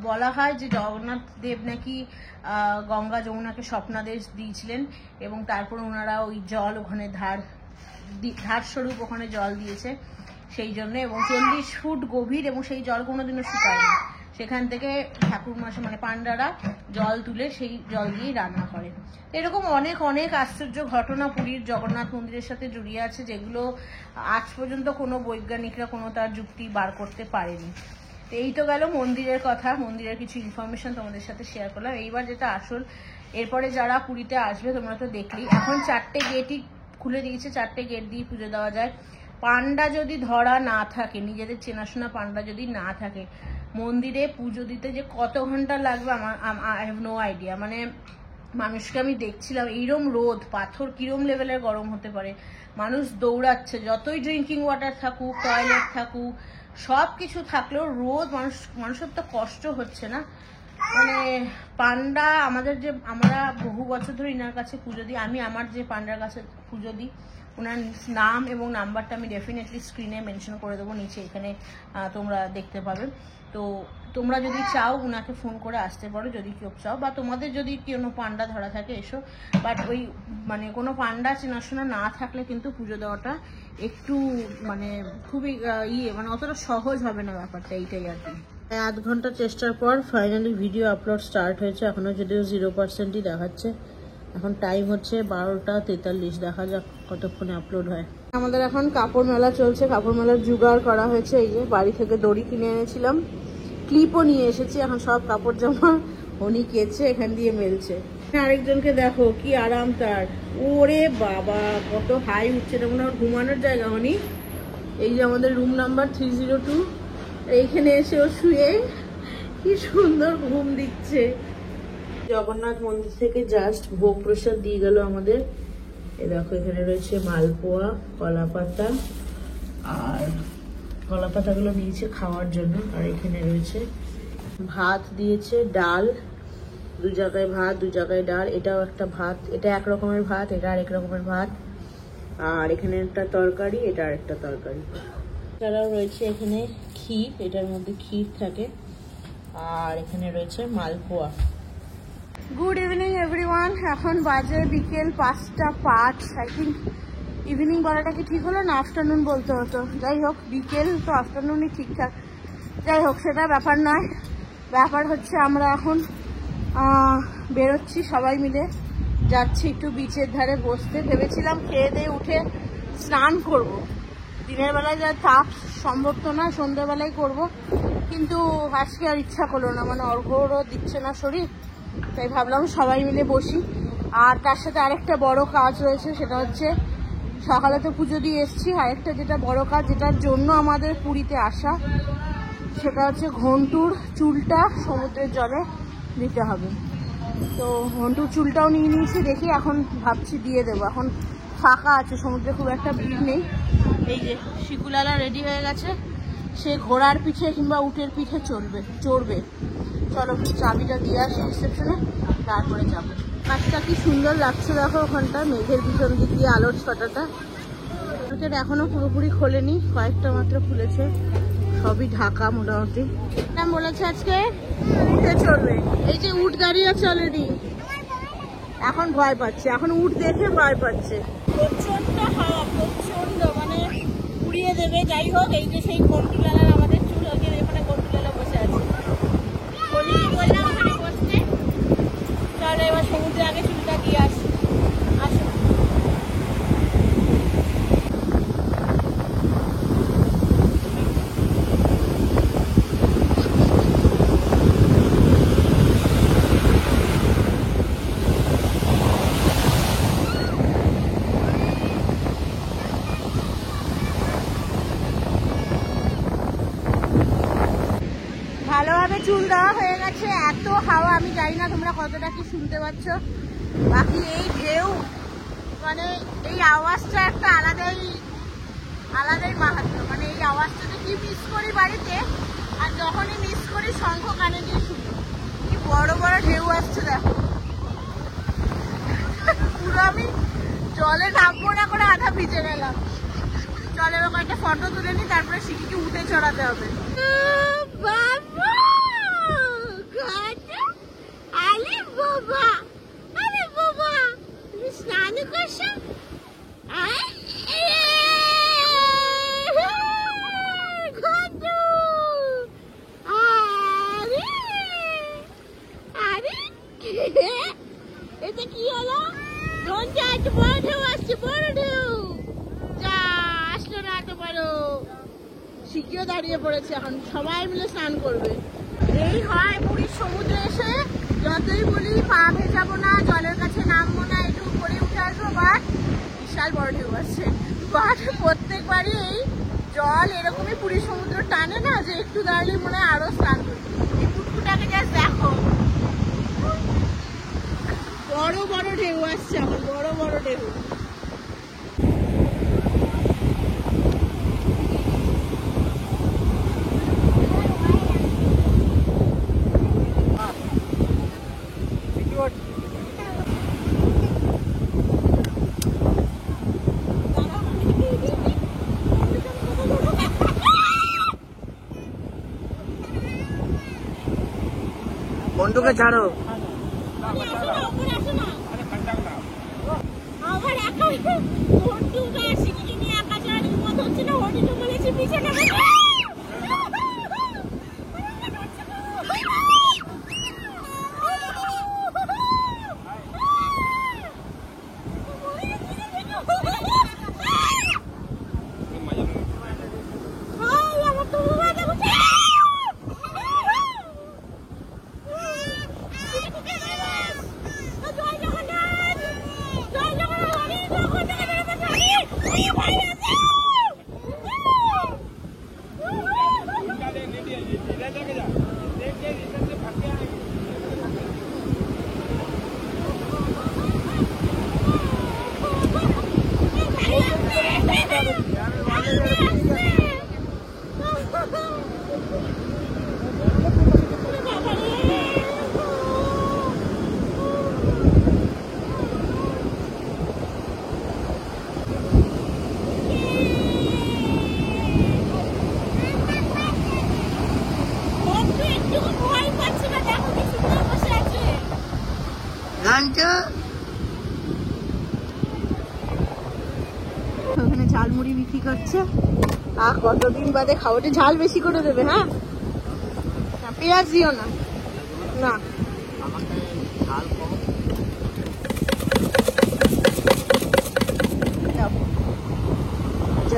বলা হয় যে জগন্নাথ দেব নাকি গঙ্গা যমুনাকে স্বপ্নাদেশ দিয়েছিলেন, এবং তারপর ওনারা ওই জল ওখানে ধার স্বরূপ ওখানে জল দিয়েছে সেই জন্য। এবং 40 ফুট গভীর, এবং সেই জল কোনোদিনও শুকায়নি। সেখান থেকে ঠাকুর মশাই মানে পান্ডারা জল তুলে সেই জল দিয়েই রান্না করে। এরকম অনেক অনেক আশ্চর্য ঘটনা পুরীর জগন্নাথ মন্দিরের সাথে জড়িয়ে আছে, যেগুলো আজ পর্যন্ত কোনো বৈজ্ঞানিকরা কোনো তার যুক্তি বার করতে পারেনি। তো এই তো গেল মন্দিরের কথা, মন্দিরের কিছু ইনফরমেশন তোমাদের সাথে শেয়ার করলাম। এইবার যেটা আসল, এরপরে যারা পুরীতে আসবে তোমরা তো দেখলেই, এখন 4টে গেটই খুলে দিয়েছে, 4টে গেট দিয়ে পুজো দেওয়া যায়। পান্ডা যদি ধরা না থাকে, নিজেদের চেনাশোনা পান্ডা যদি না থাকে, মন্দিরে পুজো দিতে যে কত ঘন্টা লাগবে আমার আই হ্যাভ নো আইডিয়া। মানে মানুষকে আমি দেখছিলাম, এইরম রোদ, পাথর কিরম লেভেলের গরম হতে পারে, মানুষ দৌড়াচ্ছে, যতই ড্রিঙ্কিং ওয়াটার থাকুক, টয়লেট থাকুক, সব কিছু থাকলেও রোদ, মানুষের তো কষ্ট হচ্ছে না। মানে পান্ডা আমাদের যে, আমরা বহু বছর ধরে ইনার কাছে পুজো দিই, আমি আমার যে পান্ডার কাছে পুজো দিই, ওনার নাম এবং নাম্বারটা আমি ডেফিনেটলি স্ক্রিনে মেনশন করে দেবো নিচে, এখানে তোমরা দেখতে পাবে। তো তোমরা যদি চাও ওনাকে ফোন করে আসতে পারো, যদি কেউ চাও, বা তোমাদের যদি কোনো পান্ডা ধরা থাকে এসো। বাট ওই মানে কোনো পান্ডা চেনাশোনা না থাকলে কিন্তু পুজো দেওয়াটা একটু মানে খুবই মানে অতটা সহজ হবে না ব্যাপারটা, এইটাই আর কি। 8 ঘন্টা চেষ্টার পর ফাইনালি ভিডিও আপলোড স্টার্ট হয়েছে, এখনও যদিও 0%ই দেখাচ্ছে। এখন টাইম হচ্ছে 12টা 43, দেখা যাক কতক্ষণে আপলোড হয়। আমাদের এখন কাপড় মেলা চলছে, কাপড় মেলার জোগাড় করা হয়েছে। এই যে বাড়ি থেকে দড়ি কিনে এনেছিলাম, ক্লিপও নিয়ে এসেছি, এখন সব কাপড় জামা উনি কেচে এখান দিয়ে মেলছে। আরেকজনকে দেখো কি আরাম তার, ওরে বাবা কত হাই উঠছে, এটা মনে হয় ঘুমানোর জায়গা। উনি এই যে আমাদের রুম নাম্বার 302, এইখানে এসে ও শুয়ে কি সুন্দর ঘুম দিচ্ছে। জগন্নাথ মন্দির থেকে জাস্ট ভোগ প্রসাদ দিয়ে গেল আমাদের। এই দেখো এখানে রয়েছে মালপোয়া, কলাপাতা, আর কলাপাতাগুলো দিয়েছে খাওয়ার জন্য, আর এখানে রয়েছে ভাত দিয়েছে, ডাল, 2 জায়গায় ভাত 2 জায়গায় ডাল, এটাও একটা ভাত, এটা এক রকমের ভাত, এটা আরেক রকমের ভাত, আর এখানে একটা তরকারি, এটা আর একটা তরকারি। এছাড়াও রয়েছে এখানে ক্ষীর, এটার মধ্যে ক্ষীর থাকে, আর এখানে রয়েছে মালপোয়া। গুড ইভিনিং এভরিওয়ান, এখন বাজে বিকেল 5টা 5। আই থিঙ্ক ইভিনিং বলাটা কি ঠিক হলো না, আফটারনুন বলতে হতো। যাই হোক, বিকেল তো আফটারনুনই ঠিকঠাক। যাই হোক, সেটা ব্যাপার নয়, ব্যাপার হচ্ছে আমরা এখন বেরোচ্ছি সবাই মিলে, যাচ্ছি একটু বিচের ধারে বসতে। ভেবেছিলাম খেয়ে দিয়ে উঠে স্নান করব, দিনের বেলায় যা তাপ সম্ভব তো নয়, সন্ধ্যেবেলায় করব, কিন্তু আজকে আর ইচ্ছা করলো না, মানে অর্ঘ্যও দিচ্ছে না শরীর, তাই ভাবলাম সবাই মিলে বসি। আর তার সাথে আরেকটা বড় কাজ রয়েছে, সেটা হচ্ছে সকালে তো পুজো দিয়ে এসছি, আরেকটা যেটা বড় কাজ, যেটার জন্য আমাদের পুরীতে আসা, সেটা হচ্ছে ঘন্টুর চুলটা সমুদ্রের জলে দিতে হবে। তো ঘন্টুর চুলটাও নিয়ে নিয়েছি, দেখি এখন ভাবছি দিয়ে দেবো, এখন ফাঁকা আছে, সমুদ্রে খুব একটা ভিড় নেই। এই যে শিকুলালা রেডি হয়ে গেছে, সে ঘোড়ার পিঠে কিংবা উটের পিঠে চড়বে। চলো চাবিটা দিয়ে আসি রিসেপশনে, তারপরে যাবো। কাজটা কি সুন্দর লাগছে দেখো, ওখানটা মেঘের পিছন দিক দিয়ে আলোর ছটাটা। এখনো পুরোপুরি খোলেনি, কয়েকটা মাত্র খুলেছে, সবই ঢাকা মোটামুটি। নাম বলেছে আজকে উঠে চড়বে, এই যে উট দাঁড়িয়ে আছে অলরেডি, এখন ভয় পাচ্ছে, এখন উট দেখে ভয় পাচ্ছে। প্রচন্ড হাওয়া, প্রচন্ড, মানে উড়িয়ে দেবে। যাই হোক, এই যে সেই কন্টুলালার আমাদের চুল, এখানে কন্টুলালা বসে আছে, বললাম ওখানে বসতে। তাহলে এবার সমুদ্রে আগে চুলটা দিয়ে আসি, আসো। ভালোভাবে চুল দেওয়া হয়ে গেছে, এত হাওয়া, আমি জানি না তোমরা কতটা কি শুনতে পাচ্ছ। বাকি এই ঢেউ, মানে এই আওয়াজটা একটা আলাদাই মাহাত্ম্য, মানে এই আওয়াজটা কি মিস করি বাড়িতে, আর যখনই মিস করি শঙ্খ কানে দিয়ে শুনি, কি বড় বড় ঢেউ আসছে দেখো। পুরো আমি জলে নামবো না করে আধা ভিজে গেলাম। চলো এবার কয়েকটা ফটো তুলে নি, তারপরে শিখিকে উঠে চড়াতে হবে। আরে বাবা, তুমি স্নান করছো? আরে শিখিও দাঁড়িয়ে পড়েছে, এখন সবাই মিলে স্নান করবে। এই হয় পুরীর সমুদ্রে এসে যতই বলি পা ভেজাবো না, জলের কাছে নামবো না, একটু উপরে উঠে আসবো, বাট বিশাল বড় ঢেউ আসছে। বাট প্রত্যেকবারই এই জল এরকমই পুরীর সমুদ্র টানে না, যে একটু দাঁড়ালে মনে হয় আরো স্নান করবে। এই পুটকুটাকে জাস্ট দেখো, বড় বড় ঢেউ আসছে, আমার বড় বড় ঢেউ। বন্ধুকে ছাড়ো। ওখানে ঝালমুড়ি বিক্রি করছে, আর কতদিন বাদে খাওয়াটা, ঝাল বেশি করে দেবে। হ্যাঁ, পেঁয়াজ দিও না, না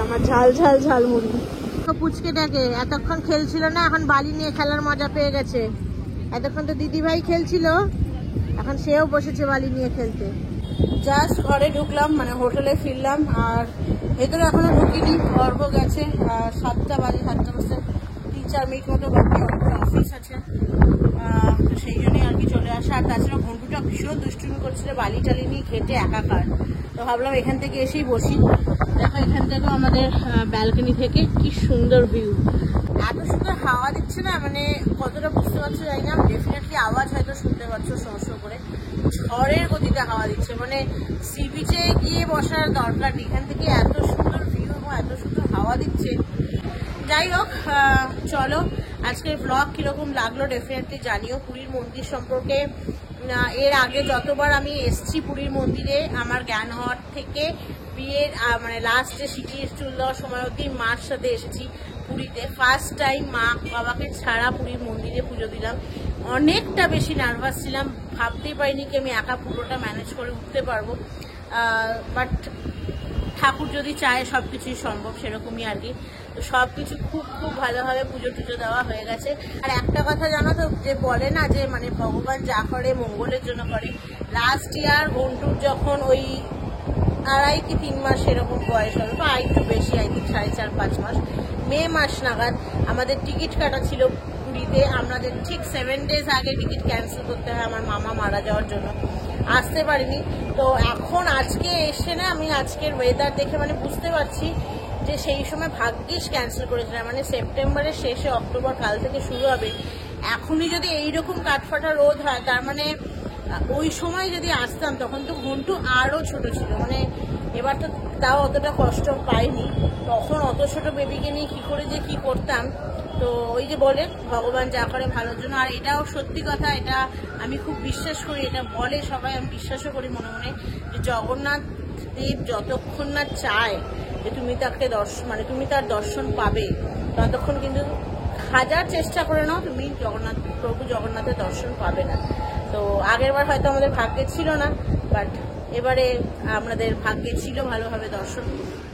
আমার ঝাল ঝাল ঝালমুড়ি। পুচকেটাকে এতক্ষণ খেলছিল না, এখন বালি নিয়ে খেলার মজা পেয়ে গেছে। এতক্ষণ তো দিদি ভাই খেলছিল, এখন সেও বসেছে বালি নিয়ে খেলতে। জাস্ট ঘরে ঢুকলাম, মানে হোটেলে ফিরলাম, আর ভেতরে এখনো ঢুকিনি। অর্ঘ গেছে, 7টা বাজে, 7টা বাজতে 3-4 মিনিট মতো বাকি, অফিস আছে, তো সেই জন্যই আর কি চলে আসা। আর তাছাড়া ঘন্টুটা ভীষণ দুষ্টুমি করছিল, বালি টালি নিয়ে খেটে একাকার। তো ভাবলাম এখান থেকে এসেই বসি। দেখো এখান থেকেও আমাদের ব্যালকনি থেকে কি সুন্দর ভিউ, এত সুন্দর হাওয়া দিচ্ছে না, মানে কতটা বুঝতে পারছো জানি না, ডেফিনেটলি আওয়াজ হয়তো শুনতে পাচ্ছ শো করে, ঝড়ের গতিতে হাওয়া দিচ্ছে, মানে সি বিচে গিয়ে বসার দরকার নেই, এখান থেকে এত সুন্দর ভিউ এবং এত সুন্দর হাওয়া দিচ্ছে। যাই হোক, চলো আজকের ব্লগ কিরকম লাগলো ডেফিনেটলি জানিও। পুরীর মন্দির সম্পর্কে এর আগে যতবার আমি এসছি পুরীর মন্দিরে, আমার জ্ঞান হওয়ার থেকে বিয়ের মানে লাস্টে সিটির চুল দেওয়ার সময় অব্দি মার সাথে এসেছি পুরীতে। ফার্স্ট টাইম মা বাবাকে ছাড়া পুরীর মন্দিরে পুজো দিলাম। অনেকটা বেশি নার্ভাস ছিলাম, ভাবতেই পারিনি কি আমি একা পুরোটা ম্যানেজ করে উঠতে পারবো, বাট ঠাকুর যদি চায় সব কিছুই সম্ভব, সেরকমই আর কি। তো সব কিছু খুব খুব ভালোভাবে পুজো টুজো দেওয়া হয়ে গেছে। আর একটা কথা জানো তো, যে বলে না যে মানে ভগবান যা করে মঙ্গলের জন্য করে। লাস্ট ইয়ার ঘন্টুর যখন ওই 2.5 কি 3 মাস এরকম বয়স হবে, বা একটু বেশি, আই থিঙ্ক 4.5-5 মাস, মে মাস নাগাদ আমাদের টিকিট কাটা ছিল পুরীতে। আমাদের ঠিক 7 ডেজ আগে টিকিট ক্যান্সেল করতে হয় আমার মামা মারা যাওয়ার জন্য, আসতে পারিনি। তো এখন আজকে এসে না, আমি আজকের ওয়েদার দেখে মানে বুঝতে পারছি যে সেই সময় ভাগ্যিস ক্যান্সেল করেছিলাম। মানে সেপ্টেম্বরের শেষে, অক্টোবর কাল থেকে শুরু হবে, এখনই যদি এইরকম কাঠফাটা রোদ হয়, তার মানে ওই সময় যদি আসতাম তখন তো ঘন্টু আরও ছোট ছিল। মানে এবার তো তাও অতটা কষ্ট পাইনি, তখন অত ছোট বেবিকে নিয়ে কী করে যে কী করতাম। তো ওই যে বলে ভগবান যা করে ভালোর জন্য। আর এটাও সত্যি কথা, এটা আমি খুব বিশ্বাস করি, এটা বলে সবাই, আমি বিশ্বাসও করি মনে মনে, যে জগন্নাথ দেব যতক্ষণ না চায় যে তুমি তাকে মানে তুমি তার দর্শন পাবে, ততক্ষণ কিন্তু হাজার চেষ্টা করে নাও, তুমি প্রভু জগন্নাথের দর্শন পাবে না। তো আগের বার হয়তো আমাদের ভাগ্যে ছিল না, বাট এবারে আমাদের ভাগ্যে ছিল ভালোভাবে দর্শন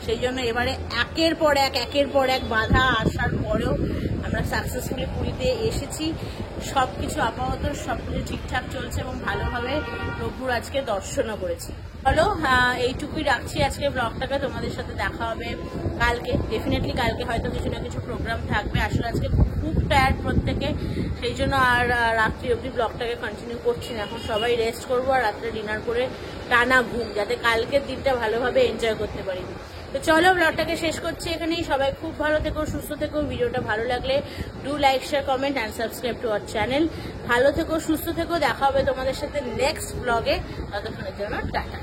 সেই জন্য এবারে একের পর এক বাধা আসার পরেও আমরা সাকসেসফুলি পুরীতে এসেছি। সবকিছু আপাতত সবকিছু ঠিকঠাক চলছে এবং ভালোভাবে প্রভুর আজকে দর্শনও করেছি। চলো এইটুকুই রাখছি আজকে ব্লগটাকে। তোমাদের সাথে দেখা হবে কালকে, ডেফিনেটলি কালকে হয়তো কিছু না কিছু প্রোগ্রাম থাকবে। আসলে আজকে খুব টায়ার্ড প্রত্যেকে, সেই জন্য আর রাত্রি অবধি ব্লগটাকে কন্টিনিউ করছি না। এখন সবাই রেস্ট করবো আর রাত্রে ডিনার করে টানা ঘুম, যাতে কালকের দিনটা ভালোভাবে এনজয় করতে পারি। তো চলো ব্লগটাকে শেষ করছি এখানেই। সবাই খুব ভালো থেকো, সুস্থ থেকো। ভিডিওটা ভালো লাগলে do like, share, comment and subscribe to our channel. ভালো থেকো, সুস্থ থেকো। দেখা হবে তোমাদের সাথে নেক্সট ব্লগে। ততক্ষণের জন্য টাটা।